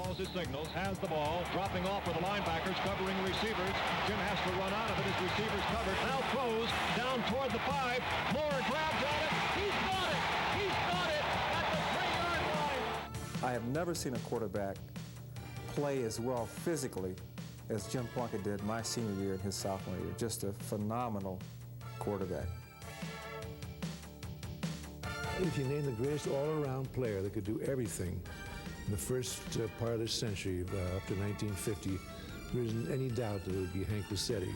calls his signals, has the ball, dropping off for the linebackers, covering receivers. Jim has to run out of it as receivers covered. Now throws down toward the 5. Moore grabs at it. He's got it. He's got it at the 3-yard line. I have never seen a quarterback play as well physically as Jim Plunkett did my senior year and his sophomore year. Just a phenomenal quarterback. If you name the greatest all-around player that could do everything in the first part of the century, up to 1950, there isn't any doubt that it would be Hank Luisetti.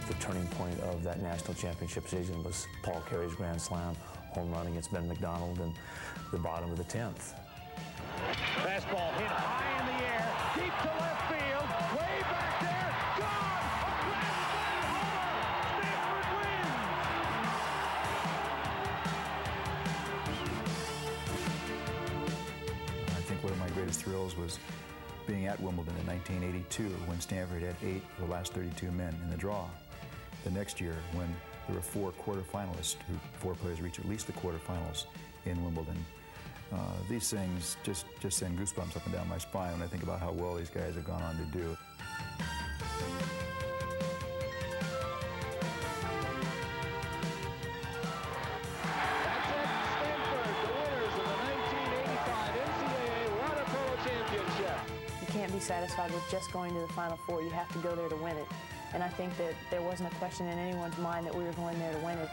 The turning point of that national championship season was Paul Carey's grand slam home run against Ben McDonald in the bottom of the 10th. Fastball hit high in the air, deep to left field, way back there, gone! A grand slam homer! Stanford wins! I think one of my greatest thrills was being at Wimbledon in 1982 when Stanford had 8 of the last 32 men in the draw. The next year when there were 4 quarterfinalists, 4 players reach at least the quarterfinals in Wimbledon. These things just send goosebumps up and down my spine when I think about how well these guys have gone on to do. That's it, Stanford, the winners of the 1985 NCAA Water Polo Championship. You can't be satisfied with just going to the Final Four. You have to go there to win it. And I think that there wasn't a question in anyone's mind that we were going there to win it.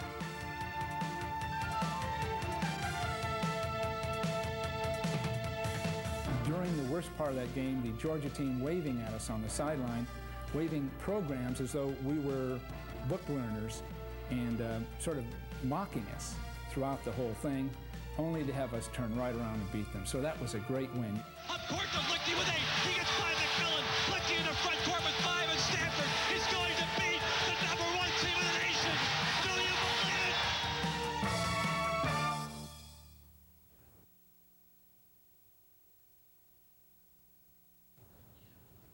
During the worst part of that game, the Georgia team waving at us on the sideline, waving programs as though we were book learners and sort of mocking us throughout the whole thing, only to have us turn right around and beat them. So that was a great win. Up court to Lichty with 8. He gets by McMillan. Lichty in the front court with 5, and Stanford is going to beat the #1 team in the nation. Do you believe it?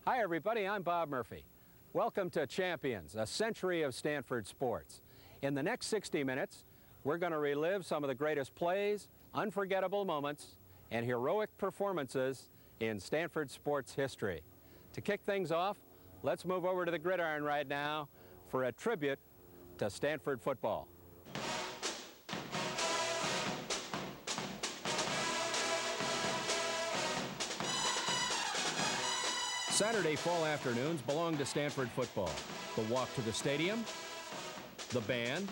Hi, everybody. I'm Bob Murphy. Welcome to Champions, a century of Stanford sports. In the next 60 minutes, we're going to relive some of the greatest plays, unforgettable moments, and heroic performances in Stanford sports history. To kick things off, let's move over to the gridiron right now for a tribute to Stanford football. Saturday fall afternoons belong to Stanford football. The walk to the stadium, the band,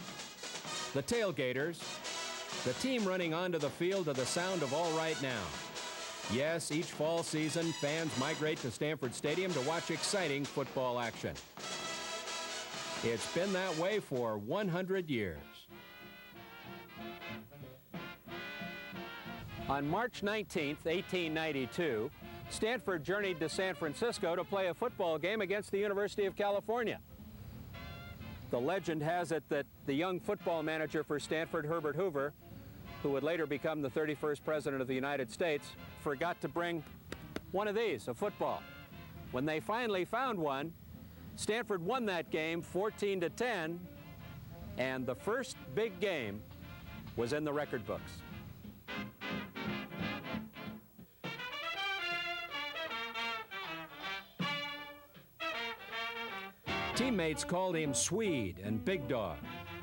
the tailgaters, the team running onto the field to the sound of All Right Now. Yes, each fall season, fans migrate to Stanford Stadium to watch exciting football action. It's been that way for 100 years. On March 19th, 1892, Stanford journeyed to San Francisco to play a football game against the University of California. The legend has it that the young football manager for Stanford, Herbert Hoover, who would later become the 31st President of the United States, forgot to bring one of these, a football. When they finally found one, Stanford won that game 14-10, and the first big game was in the record books. Teammates called him Swede and Big Dog,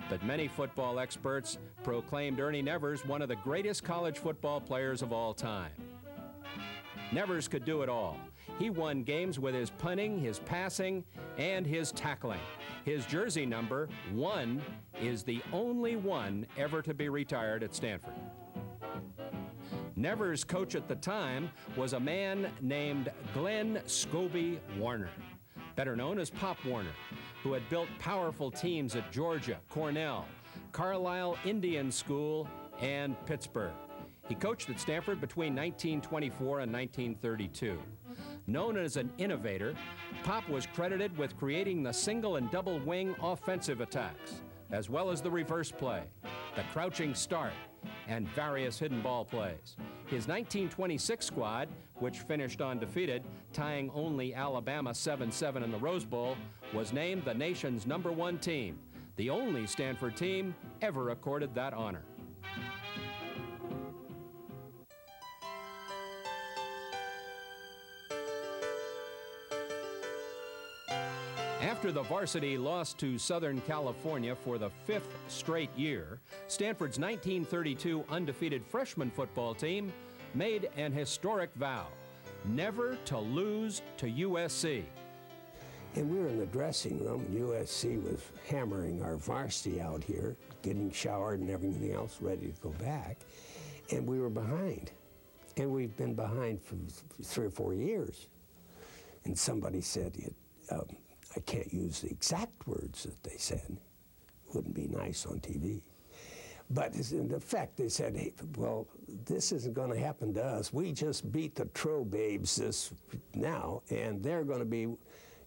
but many football experts proclaimed Ernie Nevers one of the greatest college football players of all time. Nevers could do it all. He won games with his punting, his passing, and his tackling. His jersey number, 1, is the only one ever to be retired at Stanford. Nevers' coach at the time was a man named Glenn Scobie Warner, better known as Pop Warner, who had built powerful teams at Georgia, Cornell, Carlisle Indian School, and Pittsburgh. He coached at Stanford between 1924 and 1932. Known as an innovator, Pop was credited with creating the single and double wing offensive attacks, as well as the reverse play, the crouching start, and various hidden ball plays. His 1926 squad, which finished undefeated, tying only Alabama 7-7 in the Rose Bowl, was named the nation's #1 team, the only Stanford team ever accorded that honor. After the varsity lost to Southern California for the 5th straight year, Stanford's 1932 undefeated freshman football team made an historic vow: never to lose to USC. And we were in the dressing room, and USC was hammering our varsity out here, getting showered and everything else, ready to go back. And we were behind. And we've been behind for 3 or 4 years. And somebody said, I can't use the exact words that they said. Wouldn't be nice on TV. But in effect, they said, hey, well, this isn't going to happen to us. We just beat the Tro Babes now, and they're going to be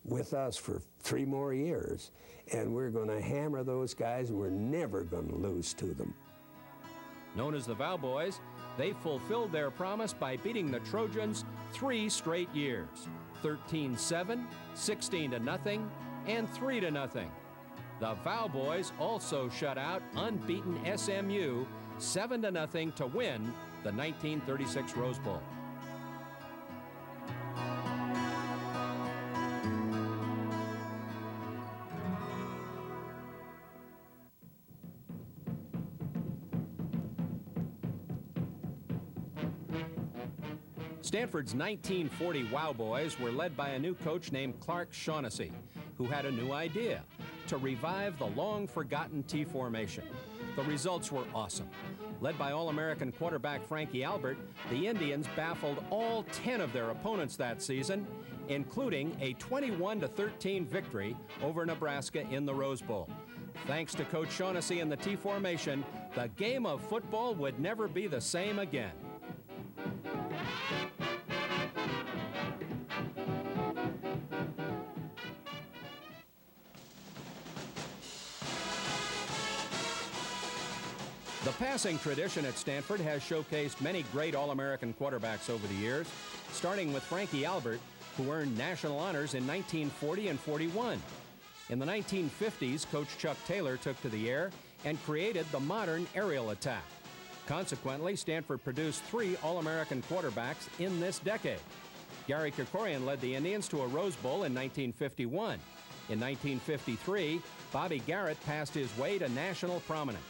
with us for 3 more years. And we're going to hammer those guys, and we're never going to lose to them. Known as the Vow Boys, they fulfilled their promise by beating the Trojans 3 straight years: 13-7, 16-0, and 3-0. The Vow Boys also shut out unbeaten SMU 7-0 to win the 1936 Rose Bowl. Stanford's 1940 Wow Boys were led by a new coach named Clark Shaughnessy, who had a new idea: to revive the long-forgotten T formation. The results were awesome. Led by All-American quarterback Frankie Albert, the Indians baffled all 10 of their opponents that season, including a 21-13 victory over Nebraska in the Rose Bowl. Thanks to Coach Shaughnessy and the T formation, the game of football would never be the same again. The passing tradition at Stanford has showcased many great All-American quarterbacks over the years, starting with Frankie Albert, who earned national honors in 1940 and 41. In the 1950s, Coach Chuck Taylor took to the air and created the modern aerial attack. Consequently, Stanford produced 3 All-American quarterbacks in this decade. Gary Kerkorian led the Indians to a Rose Bowl in 1951. In 1953, Bobby Garrett passed his way to national prominence.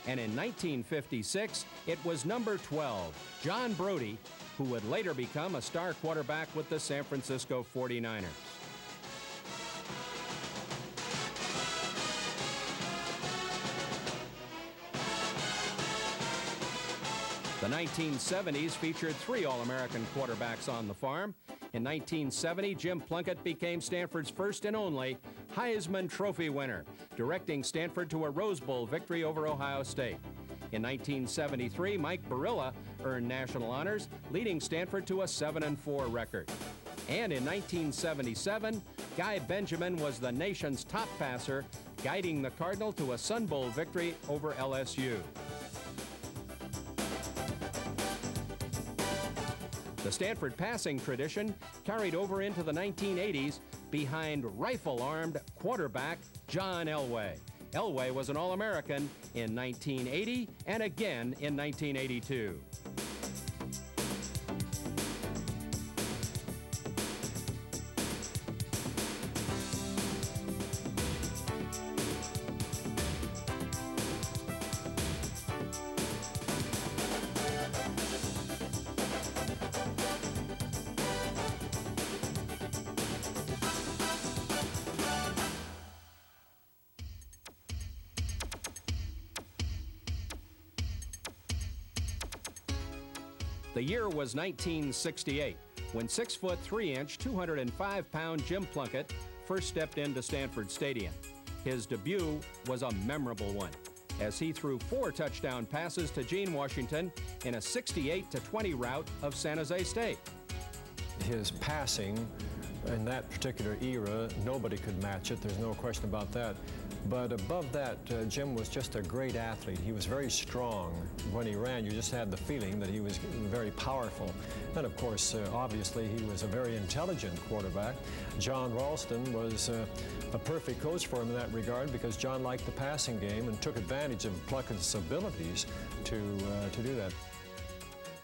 And in 1956, it was number 12, John Brody, who would later become a star quarterback with the San Francisco 49ers. The 1970s featured 3 All-American quarterbacks on the farm. In 1970, Jim Plunkett became Stanford's first and only Heisman Trophy winner, directing Stanford to a Rose Bowl victory over Ohio State. In 1973, Mike Barilla earned national honors, leading Stanford to a 7-4 record. And in 1977, Guy Benjamin was the nation's top passer, guiding the Cardinal to a Sun Bowl victory over LSU. The Stanford passing tradition carried over into the 1980s behind rifle-armed quarterback John Elway. Elway was an All-American in 1980 and again in 1982. The year was 1968, when 6'3", 205-pound Jim Plunkett first stepped into Stanford Stadium. His debut was a memorable one, as he threw 4 touchdown passes to Gene Washington in a 68-20 rout of San Jose State. His passing in that particular era, nobody could match it. There's no question about that. But above that, Jim was just a great athlete. He was very strong. When he ran, you just had the feeling that he was very powerful. And of course, obviously, he was a very intelligent quarterback. John Ralston was a perfect coach for him in that regard, because John liked the passing game and took advantage of Plunkett's abilities to do that.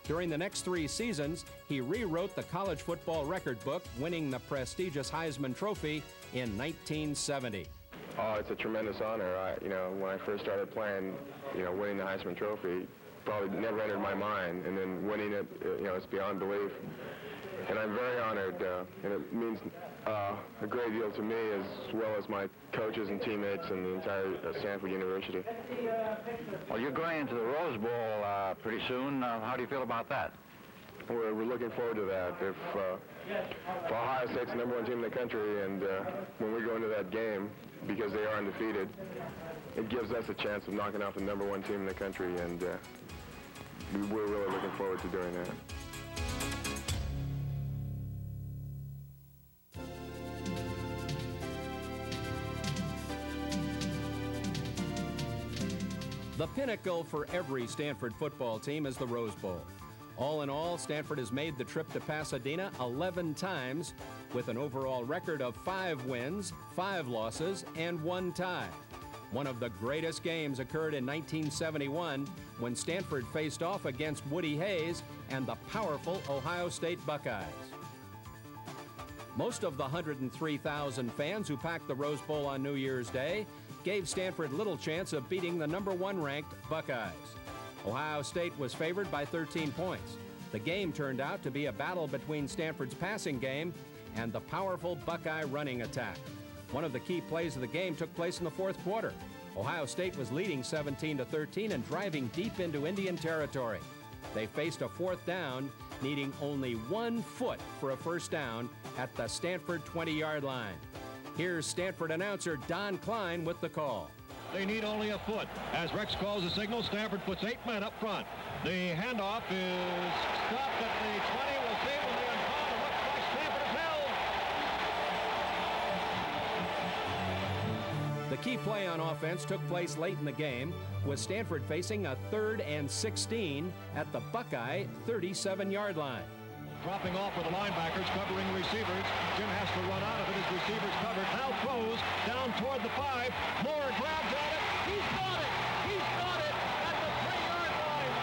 During the next 3 seasons, he rewrote the college football record book, winning the prestigious Heisman Trophy in 1970. Oh, it's a tremendous honor. When I first started playing, winning the Heisman Trophy probably never entered my mind, and then winning it, it's beyond belief. And I'm very honored, and it means a great deal to me, as well as my coaches and teammates and the entire Stanford University. Well, you're going into the Rose Bowl pretty soon. How do you feel about that? We're looking forward to that. If Ohio State's the #1 team in the country, and when we go into that game, because they are undefeated, it gives us a chance of knocking off the #1 team in the country, and we're really looking forward to doing that. The pinnacle for every Stanford football team is the Rose Bowl. All in all, Stanford has made the trip to Pasadena 11 times with an overall record of 5 wins, 5 losses, and 1 tie. One of the greatest games occurred in 1971 when Stanford faced off against Woody Hayes and the powerful Ohio State Buckeyes. Most of the 103,000 fans who packed the Rose Bowl on New Year's Day gave Stanford little chance of beating the #1 ranked Buckeyes. Ohio State was favored by 13 points. The game turned out to be a battle between Stanford's passing game and the powerful Buckeye running attack. One of the key plays of the game took place in the 4th quarter. Ohio State was leading 17-13 and driving deep into Indian territory. They faced a 4th down, needing only 1 foot for a first down at the Stanford 20-yard line. Here's Stanford announcer Don Klein with the call. They need only a foot. As Rex calls the signal, Stanford puts 8 men up front. The handoff is stopped at the 20. We'll see when they uncall. It looks like Stanford is held. The key play on offense took place late in the game, with Stanford facing a 3rd and 16 at the Buckeye 37-yard line. Dropping off with the linebackers, covering receivers. Jim has to run out of it. His receivers covered. Now throws down toward the 5. Moore grabs at it. He's got it. He's got it at the 3-yard line.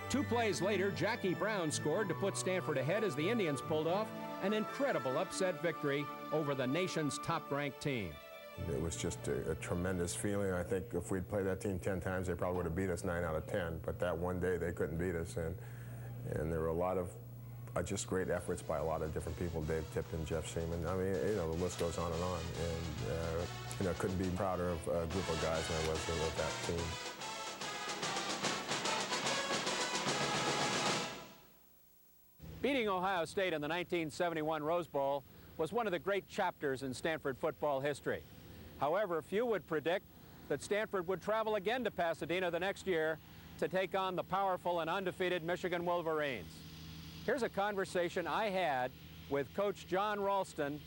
2 plays later, Jackie Brown scored to put Stanford ahead as the Indians pulled off an incredible upset victory over the nation's top-ranked team. It was just a tremendous feeling. I think if we'd played that team 10 times, they probably would have beat us 9 out of 10. But that one day, they couldn't beat us. And there were a lot of just great efforts by a lot of different people, Dave Tipton, Jeff Seaman. I mean, the list goes on and on. And, couldn't be prouder of a group of guys than I was of that team. Beating Ohio State in the 1971 Rose Bowl was one of the great chapters in Stanford football history. However, few would predict that Stanford would travel again to Pasadena the next year to take on the powerful and undefeated Michigan Wolverines. Here's a conversation I had with Coach John Ralston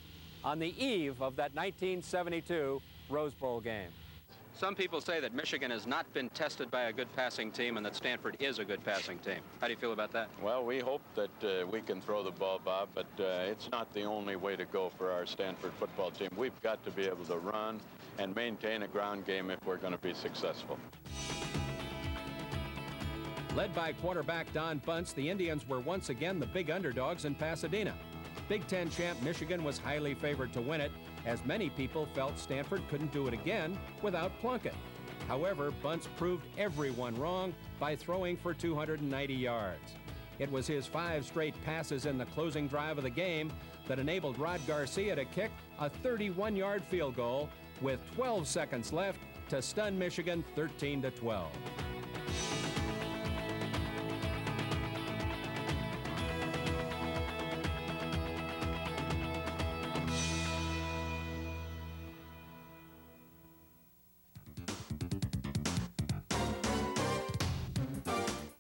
on the eve of that 1972 Rose Bowl game. Some people say that Michigan has not been tested by a good passing team and that Stanford is a good passing team. How do you feel about that? Well, we hope that we can throw the ball, Bob, but it's not the only way to go for our Stanford football team. We've got to be able to run and maintain a ground game if we're going to be successful. Led by quarterback Don Bunce, the Indians were once again the big underdogs in Pasadena. Big Ten champ Michigan was highly favored to win it, as many people felt Stanford couldn't do it again without Plunkett. However, Bunce proved everyone wrong by throwing for 290 yards. It was his 5 straight passes in the closing drive of the game that enabled Rod Garcia to kick a 31-yard field goal with 12 seconds left to stun Michigan 13-12.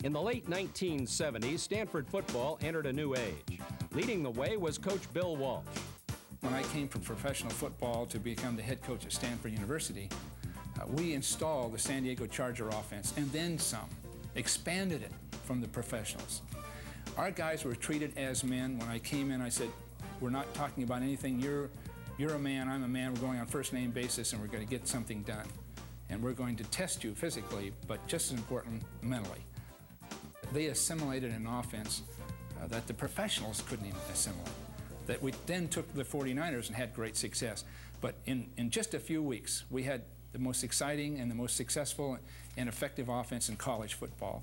In the late 1970s, Stanford football entered a new age. Leading the way was Coach Bill Walsh. When I came from professional football to become the head coach at Stanford University, we installed the San Diego Charger offense and then some, expanded it from the professionals. Our guys were treated as men. When I came in, I said, we're not talking about anything. You're a man, I'm a man. We're going on first name basis and we're going to get something done. And we're going to test you physically, but just as important, mentally. They assimilated an offense that the professionals couldn't even assimilate. That we then took the 49ers and had great success. But in just a few weeks, we had the most exciting and the most successful and effective offense in college football.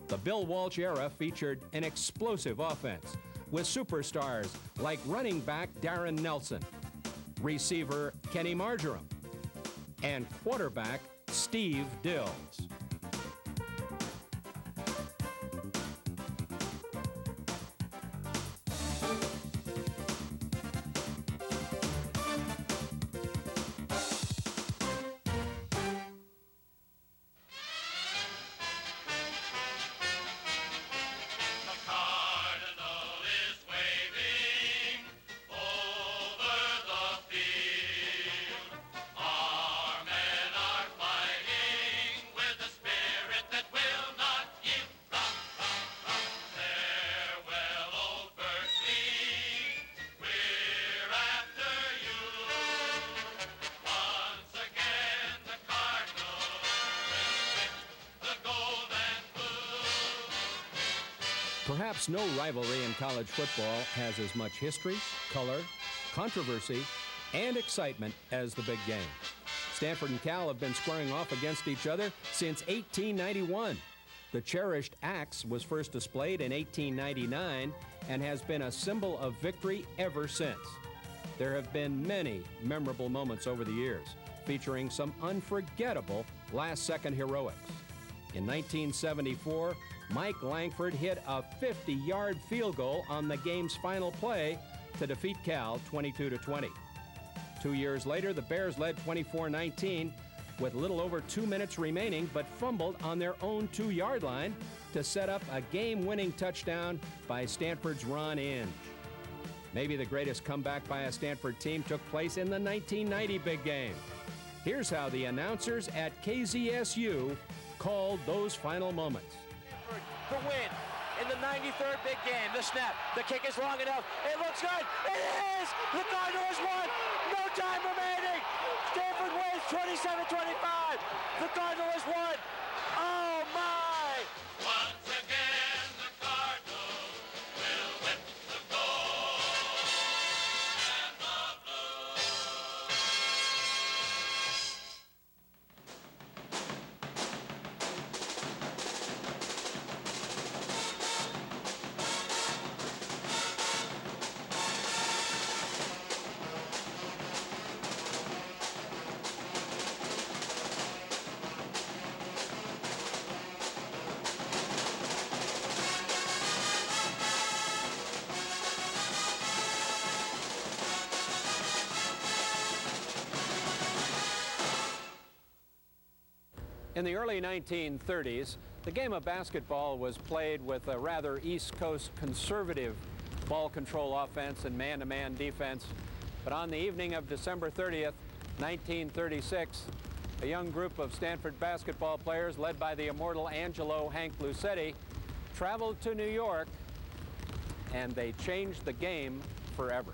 The Bill Walsh era featured an explosive offense with superstars like running back Darren Nelson, receiver Kenny Marjoram, and quarterback Steve Dills. Perhaps no rivalry in college football has as much history, color, controversy, and excitement as the big game. Stanford and Cal have been squaring off against each other since 1891. The cherished axe was first displayed in 1899 and has been a symbol of victory ever since. There have been many memorable moments over the years, featuring some unforgettable last-second heroics. In 1974, Mike Langford hit a 50-yard field goal on the game's final play to defeat Cal 22-20. 2 years later, the Bears led 24-19 with little over 2 minutes remaining, but fumbled on their own 2-yard line to set up a game-winning touchdown by Stanford's Ron Inge. Maybe the greatest comeback by a Stanford team took place in the 1990 big game. Here's how the announcers at KZSU called those final moments. The win in the 93rd big game. The snap, the kick is long enough. It looks good. It is! The Cardinals won. No time remaining. Stanford wins 27-25. The Cardinals won. Oh my! Once again, the Cardinals will whip the gold and the blue. In the early 1930s, the game of basketball was played with a rather East Coast conservative ball control offense and man-to-man defense. But on the evening of December 30th, 1936, a young group of Stanford basketball players led by the immortal Angelo Hank Luisetti traveled to New York, and they changed the game forever.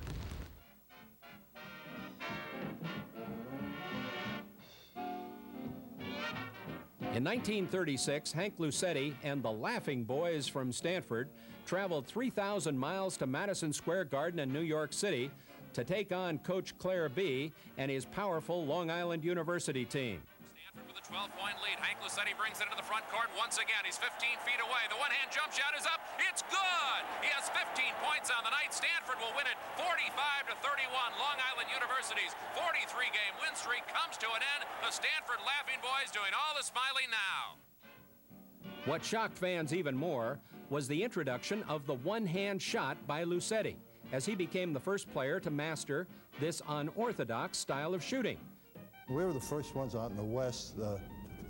In 1936, Hank Luisetti and the Laughing Boys from Stanford traveled 3,000 miles to Madison Square Garden in New York City to take on Coach Claire B. and his powerful Long Island University team. Stanford with a 12-point lead. Hank Luisetti brings it into the front court once again. He's 15 feet away. The one-hand jump shot is up. It's good! He has 15 points on the night. Stanford will win it 45-31. Long Island University's 43-game win streak comes to an end. The Stanford Laughing Boys doing all the smiling now. What shocked fans even more was the introduction of the one-hand shot by Luisetti, as he became the first player to master this unorthodox style of shooting. We were the first ones out in the West to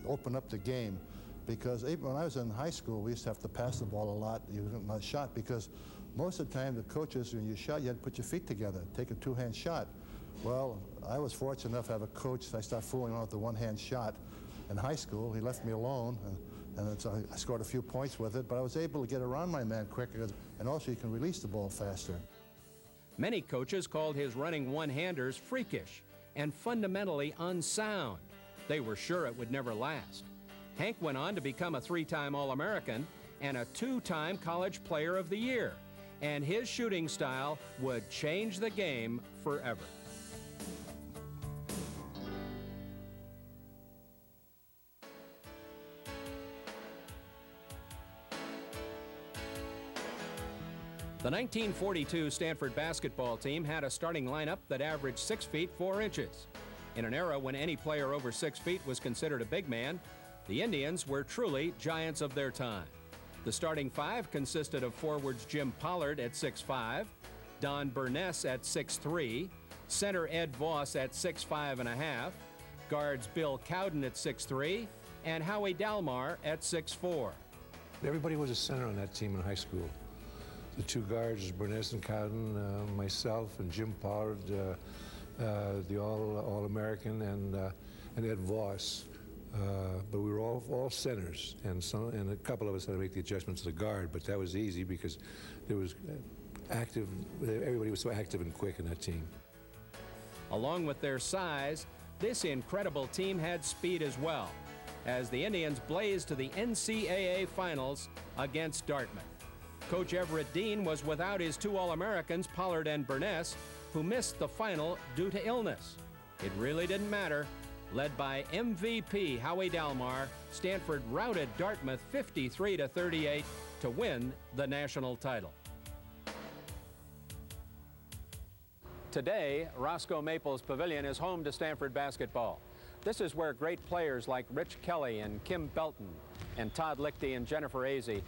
open up the game because even when I was in high school, we used to have to pass the ball a lot, using my shot, because most of the time the coaches, when you shot, you had to put your feet together, take a two-hand shot. Well, I was fortunate enough to have a coach. I started fooling around with the one-hand shot in high school. He left me alone, and so I scored a few points with it, but I was able to get around my man quicker, and also you can release the ball faster. Many coaches called his running one-handers freakish and fundamentally unsound. They were sure it would never last. Hank went on to become a 3-time All-American and a 2-time College Player of the Year, and his shooting style would change the game forever. The 1942 Stanford basketball team had a starting lineup that averaged 6 feet 4 inches. In an era when any player over 6 feet was considered a big man, the Indians were truly giants of their time. The starting 5 consisted of forwards Jim Pollard at 6'5", Don Burness at 6'3", center Ed Voss at 6'5½", guards Bill Cowden at 6'3", and Howie Dalmar at 6'4". Everybody was a center on that team in high school. The 2 guards, Burness and Cowden, myself and Jim Pollard, the All-American, and Ed Voss. But we were all centers, and a couple of us had to make the adjustments to the guard, but that was easy because there was everybody was so active and quick in that team. Along with their size, this incredible team had speed as well, as the Indians blazed to the NCAA finals against Dartmouth. Coach Everett Dean was without his 2 All-Americans, Pollard and Burness, who missed the final due to illness. It really didn't matter. Led by MVP Howie Dalmar, Stanford routed Dartmouth 53-38 to win the national title. Today, Roscoe Maples Pavilion is home to Stanford basketball. This is where great players like Rich Kelly and Kim Belton and Todd Lichty and Jennifer Azey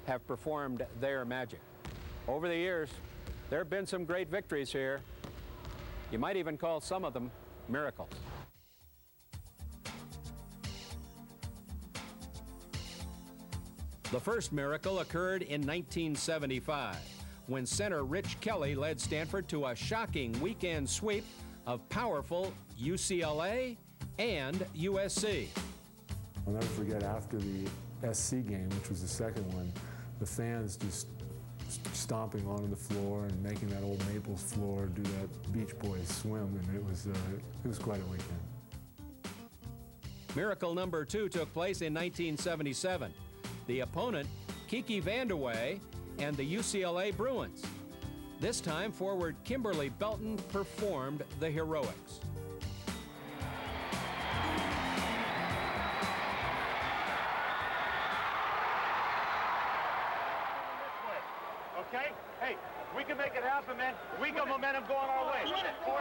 have performed their magic. Over the years, there have been some great victories here. You might even call some of them miracles. The first miracle occurred in 1975, when center Rich Kelly led Stanford to a shocking weekend sweep of powerful UCLA and USC. I'll never forget after the SC game, which was the second one, the fans just stomping onto the floor and making that old Maples floor do that Beach Boys swim, and it was quite a weekend. Miracle number 2 took place in 1977. The opponent, Kiki Vandeweghe, and the UCLA Bruins. This time, forward Kimberly Belton performed the heroics. Okay? Hey, we can make it happen, man. We got momentum going our way. 44.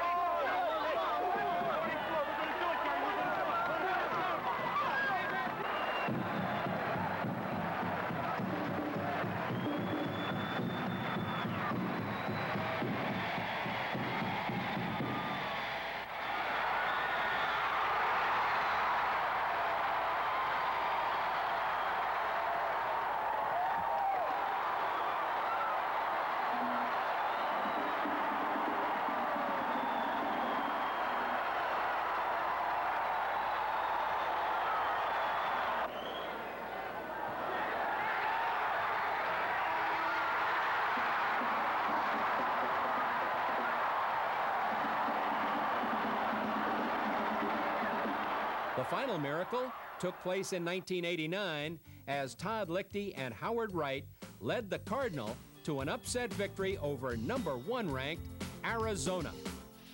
The final miracle took place in 1989 as Todd Lichty and Howard Wright led the Cardinal to an upset victory over #1 ranked Arizona.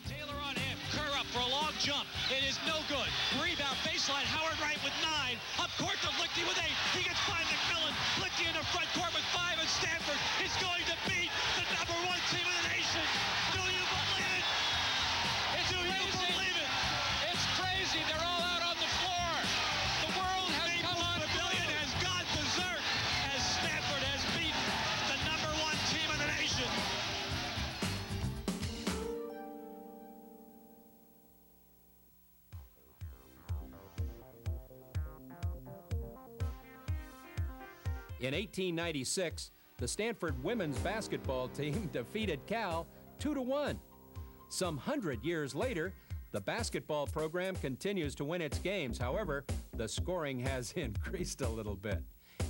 Taylor on him. Kerr up for a long jump. It is no good. Rebound baseline. Howard Wright with 9. Up court to Lichty with 8. He gets by McMillan. Lichty in the front court with 5, and Stanford is going to beat the #1 team in the nation. Do you believe it? Do you believe it? It's crazy. They're all out on the floor. The world has come on. The pavilion has gone berserk as Stanford has beaten the #1 team in the nation. In 1896, the Stanford women's basketball team defeated Cal 2-1. Some 100 years later, the basketball program continues to win its games. However, the scoring has increased a little bit.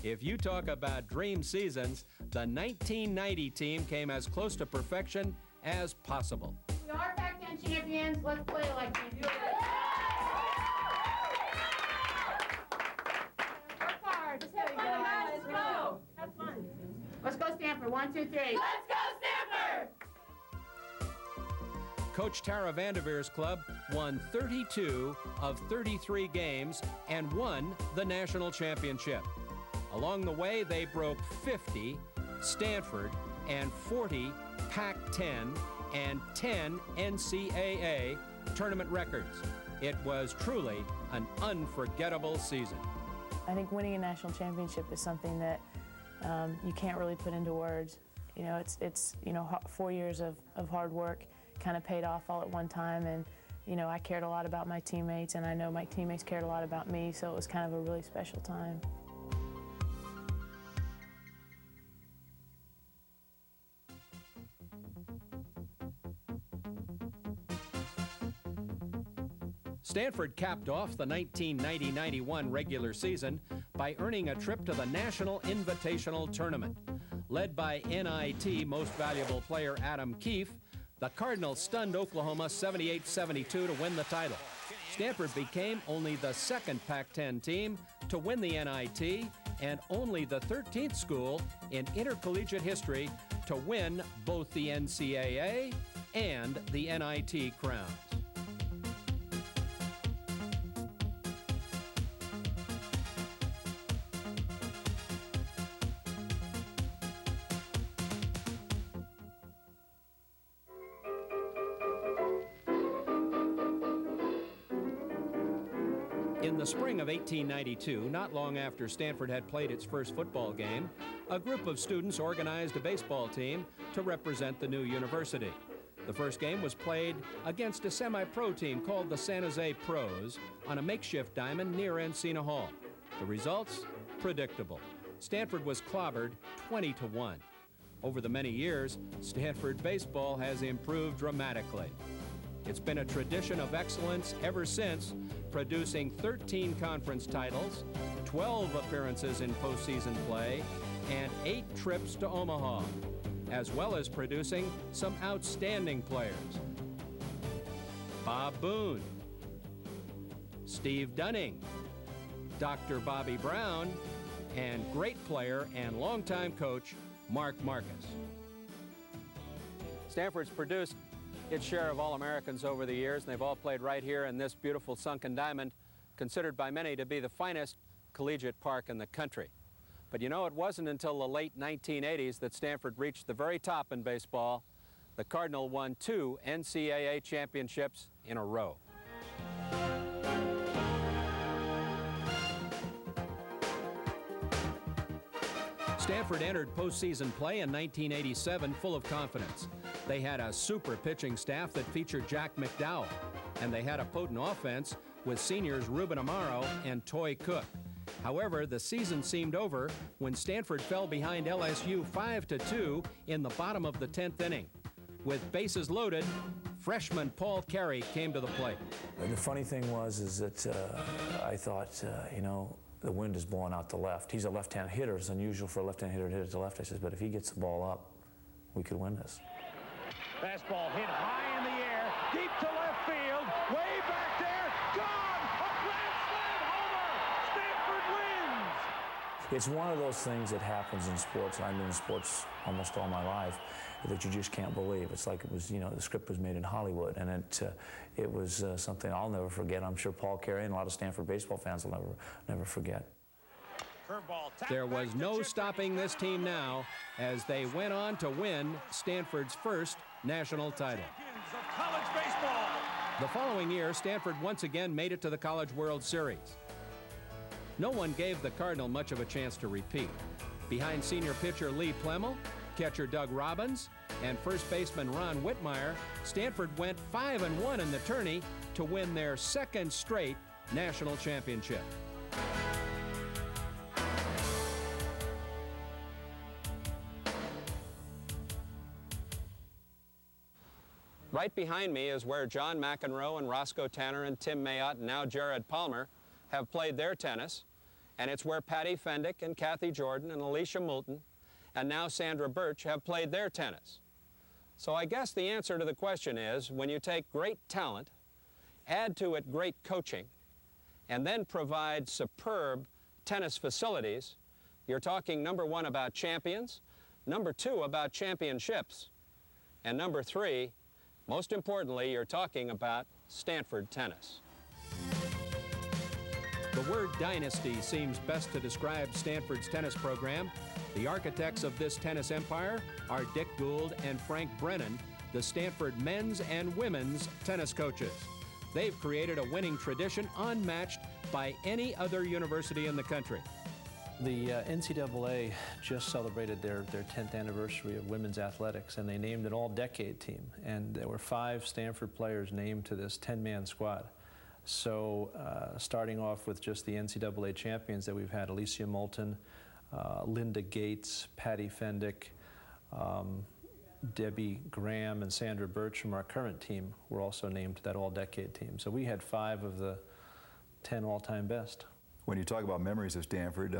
If you talk about dream seasons, the 1990 team came as close to perfection as possible. We are Pac-10 champions. Let's play like champions. Work hard. Let's have fun, guys. Let's go. Have fun. Let's go Stanford. 1, 2, 3. Let's go Stanford! Coach Tara Vanderveer's club won 32 of 33 games and won the national championship. Along the way, they broke 50 Stanford and 40 Pac-10 and 10 NCAA tournament records. It was truly an unforgettable season. I think winning a national championship is something that you can't really put into words. You know, it's 4 years of hard work kind of paid off all at one time, and you know, I cared a lot about my teammates, and I know my teammates cared a lot about me, so it was kind of a really special time. Stanford capped off the 1990-91 regular season by earning a trip to the National Invitational Tournament. Led by NIT Most Valuable Player Adam Keefe, the Cardinals stunned Oklahoma 78-72 to win the title. Stanford became only the second Pac-10 team to win the NIT and only the 13th school in intercollegiate history to win both the NCAA and the NIT crowns. In the spring of 1892, not long after Stanford had played its first football game, a group of students organized a baseball team to represent the new university. The first game was played against a semi-pro team called the San Jose Pros on a makeshift diamond near Encina Hall. The results? Predictable. Stanford was clobbered 20-1. Over the many years, Stanford baseball has improved dramatically. It's been a tradition of excellence ever since, producing 13 conference titles, 12 appearances in postseason play, and 8 trips to Omaha, as well as producing some outstanding players. Bob Boone, Steve Dunning, Dr. Bobby Brown, and great player and longtime coach Mark Marcus. Stanford's produced its share of All-Americans over the years, and they've all played right here in this beautiful sunken diamond, considered by many to be the finest collegiate park in the country. But you know, it wasn't until the late 1980s that Stanford reached the very top in baseball. The Cardinal won 2 NCAA championships in a row. Stanford entered postseason play in 1987 full of confidence. They had a super pitching staff that featured Jack McDowell, and they had a potent offense with seniors Ruben Amaro and Toy Cook. However, the season seemed over when Stanford fell behind LSU 5-2 in the bottom of the 10th inning. With bases loaded, freshman Paul Carey came to the plate. The funny thing was that I thought, you know, the wind is blowing out to left. He's a left-hand hitter. It's unusual for a left-hand hitter to hit it to left. I said, but if he gets the ball up, we could win this. Fastball hit high in the air, deep to left field, way back there, gone! A grand slam homer! Stanford wins! It's one of those things that happens in sports, and I've been in sports almost all my life, that you just can't believe. It's like it was, you know, the script was made in Hollywood, and it was something I'll never forget. I'm sure Paul Carey and a lot of Stanford baseball fans will never forget. There was no stopping this team now as they went on to win Stanford's first national title. The following year, Stanford once again made it to the College World Series. No one gave the Cardinal much of a chance to repeat. Behind senior pitcher Lee Plemmel, catcher Doug Robbins, and first baseman Ron Whitmire, Stanford went 5-1 in the tourney to win their second straight national championship. Right behind me is where John McEnroe and Roscoe Tanner and Tim Mayotte and now Jared Palmer have played their tennis. And it's where Patty Fendick and Kathy Jordan and Alicia Moulton and now Sandra Birch have played their tennis. So I guess the answer to the question is, when you take great talent, add to it great coaching, and then provide superb tennis facilities, you're talking, number one, about champions, number two, about championships, and number three, most importantly, you're talking about Stanford tennis. The word dynasty seems best to describe Stanford's tennis program. The architects of this tennis empire are Dick Gould and Frank Brennan, the Stanford men's and women's tennis coaches. They've created a winning tradition unmatched by any other university in the country. The NCAA just celebrated their 10th anniversary of women's athletics, and they named an all-decade team. And there were 5 Stanford players named to this 10-man squad. So starting off with just the NCAA champions that we've had, Alicia Moulton, Linda Gates, Patty Fendick, Debbie Graham, and Sandra Birch from our current team were also named to that all-decade team. So we had 5 of the 10 all-time best. When you talk about memories of Stanford,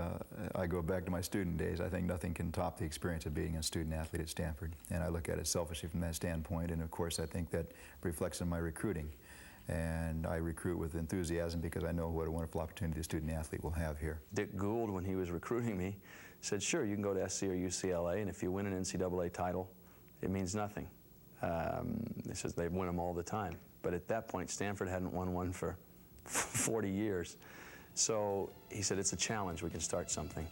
I go back to my student days. I think nothing can top the experience of being a student athlete at Stanford. And I look at it selfishly from that standpoint. And of course, I think that reflects in my recruiting. And I recruit with enthusiasm because I know what a wonderful opportunity a student athlete will have here. Dick Gould, when he was recruiting me, said, sure, you can go to SC or UCLA, and if you win an NCAA title, it means nothing. He says they win them all the time. But at that point, Stanford hadn't won one for 40 years. So he said, it's a challenge, we can start something.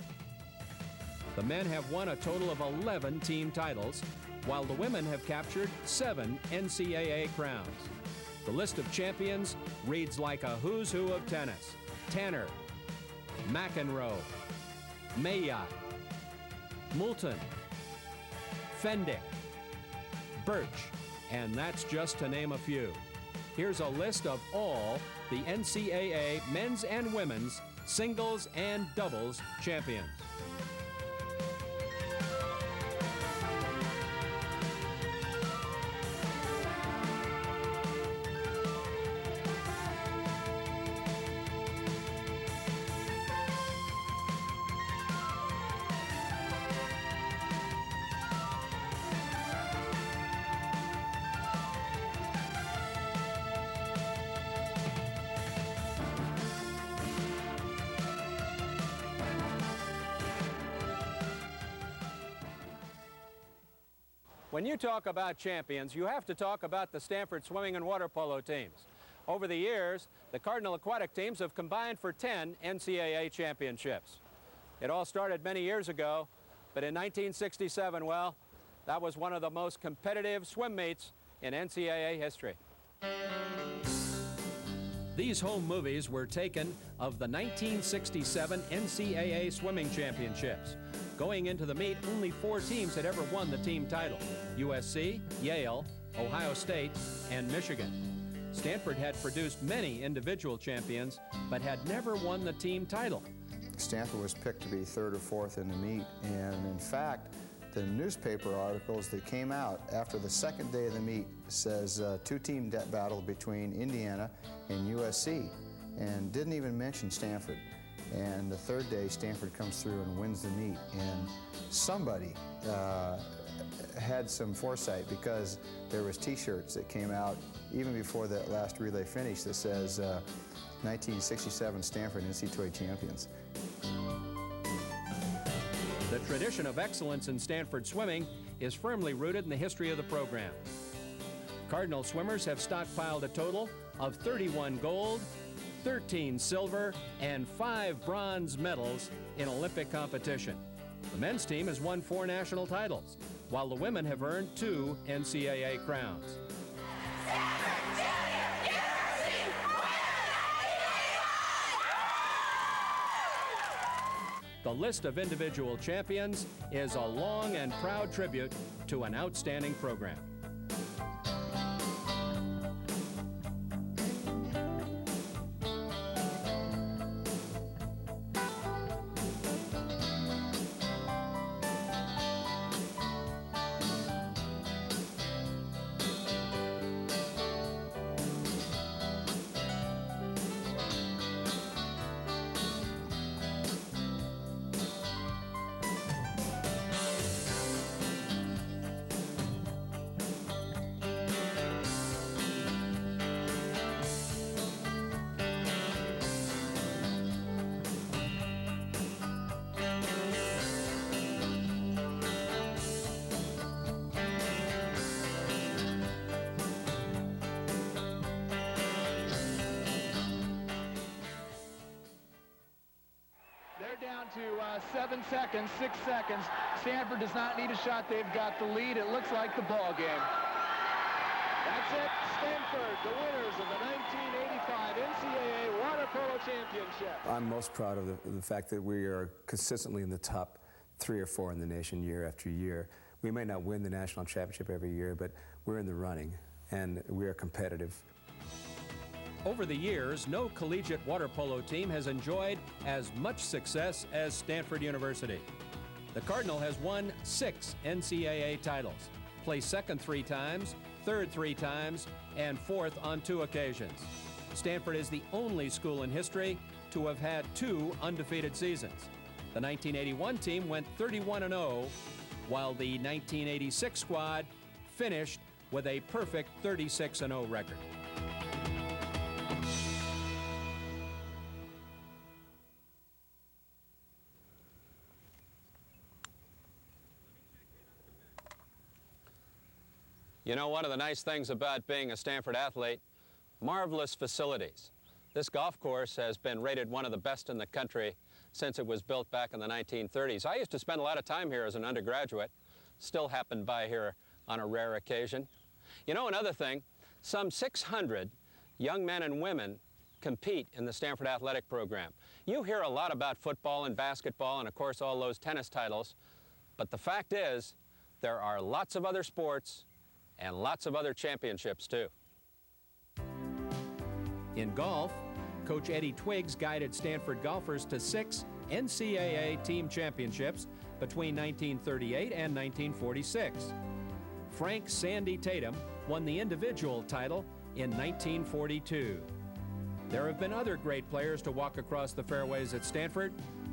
The men have won a total of 11 team titles, while the women have captured 7 NCAA crowns. The list of champions reads like a who's who of tennis. Tanner, McEnroe, Mayotte, Moulton, Fendick, Birch, and that's just to name a few. Here's a list of all the NCAA men's and women's singles and doubles champions. When you talk about champions, you have to talk about the Stanford swimming and water polo teams. Over the years, the Cardinal Aquatic teams have combined for 10 NCAA championships. It all started many years ago, but in 1967, well, that was one of the most competitive swim meets in NCAA history. These home movies were taken of the 1967 NCAA swimming championships. Going into the meet, only 4 teams had ever won the team title: USC, Yale, Ohio State, and Michigan. Stanford had produced many individual champions, but had never won the team title. Stanford was picked to be 3rd or 4th in the meet, and in fact, the newspaper articles that came out after the 2nd day of the meet says 2-team battle between Indiana and USC, and didn't even mention Stanford. And the 3rd day, Stanford comes through and wins the meet. And somebody had some foresight, because there was T-shirts that came out even before that last relay finish that says 1967 Stanford NCAA champions. The tradition of excellence in Stanford swimming is firmly rooted in the history of the program. Cardinal swimmers have stockpiled a total of 31 gold, 13 silver, and 5 bronze medals in Olympic competition. The men's team has won 4 national titles, while the women have earned 2 NCAA crowns. The list of individual champions is a long and proud tribute to an outstanding program. 7 seconds, 6 seconds. Stanford does not need a shot. They've got the lead. It looks like the ball game. That's it. Stanford, the winners of the 1985 NCAA Water Polo Championship. I'm most proud of the fact that we are consistently in the top 3 or 4 in the nation year after year. We may not win the national championship every year, but we're in the running, and we are competitive. Over the years, no collegiate water polo team has enjoyed as much success as Stanford University. The Cardinal has won 6 NCAA titles, placed second 3 times, third 3 times, and fourth on 2 occasions. Stanford is the only school in history to have had 2 undefeated seasons. The 1981 team went 31-0, while the 1986 squad finished with a perfect 36-0 record. You know, one of the nice things about being a Stanford athlete, marvelous facilities. This golf course has been rated one of the best in the country since it was built back in the 1930s. I used to spend a lot of time here as an undergraduate, still happened by here on a rare occasion. You know, another thing, some 600 young men and women compete in the Stanford athletic program. You hear a lot about football and basketball and, of course, all those tennis titles, but the fact is there are lots of other sports and lots of other championships, too. In golf, Coach Eddie Twiggs guided Stanford golfers to 6 NCAA team championships between 1938 and 1946. Frank Sandy Tatum won the individual title in 1942. There have been other great players to walk across the fairways at Stanford,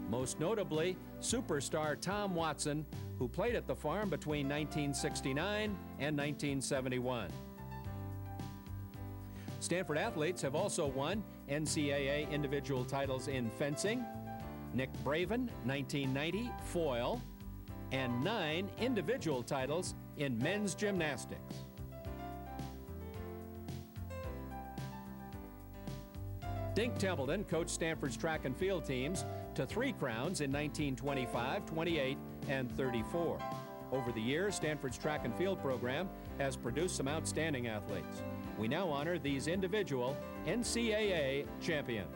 most notably superstar Tom Watson, who played at the Farm between 1969 and 1971. Stanford athletes have also won NCAA individual titles in fencing, Nick Braven, 1990, foil, and 9 individual titles in men's gymnastics. Dink Templeton coached Stanford's track and field teams to 3 crowns in 1925, 28, and 34. Over the years, Stanford's track and field program has produced some outstanding athletes. We now honor these individual NCAA champions.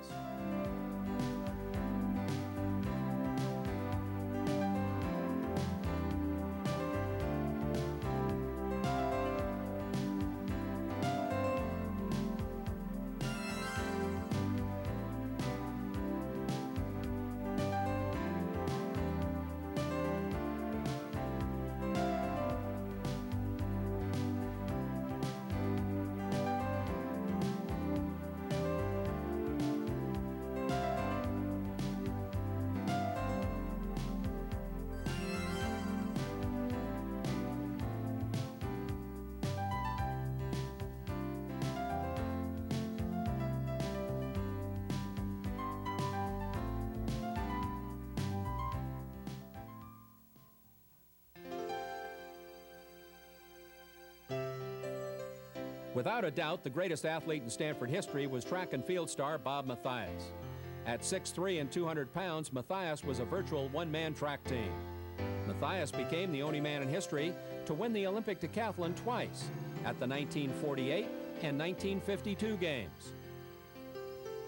Without a doubt, the greatest athlete in Stanford history was track and field star Bob Mathias. At 6'3" and 200 pounds, Mathias was a virtual one-man track team. Mathias became the only man in history to win the Olympic decathlon twice, at the 1948 and 1952 games.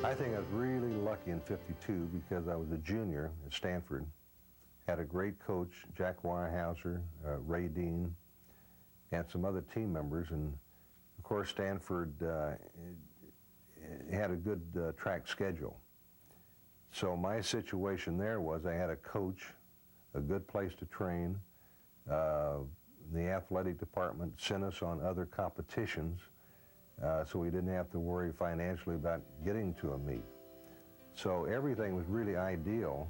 I think I was really lucky in '52 because I was a junior at Stanford. Had a great coach, Jack Weyerhaeuser, Ray Dean, and some other team members. And of course, Stanford had a good track schedule. So my situation there was I had a coach, a good place to train. The athletic department sent us on other competitions, so we didn't have to worry financially about getting to a meet. So everything was really ideal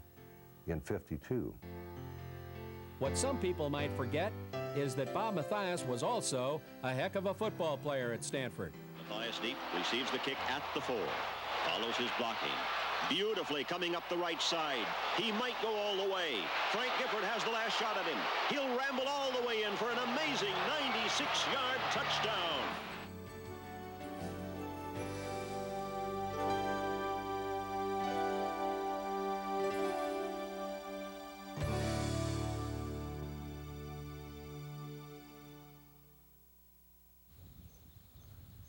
in '52. What some people might forget is that Bob Mathias was also a heck of a football player at Stanford. Mathias deep, receives the kick at the 4, follows his blocking. Beautifully coming up the right side. He might go all the way. Frank Gifford has the last shot at him. He'll ramble all the way in for an amazing 96-yard touchdown.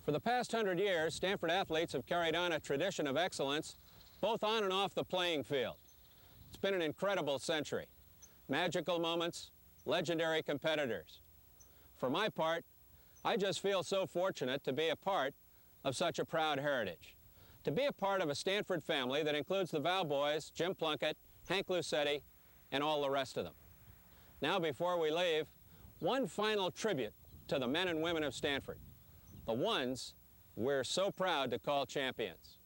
For the past 100 years, Stanford athletes have carried on a tradition of excellence, both on and off the playing field. It's been an incredible century. Magical moments, legendary competitors. For my part, I just feel so fortunate to be a part of such a proud heritage. To be a part of a Stanford family that includes the Val boys, Jim Plunkett, Hank Luisetti, and all the rest of them. Now, before we leave, one final tribute to the men and women of Stanford, the ones we're so proud to call champions.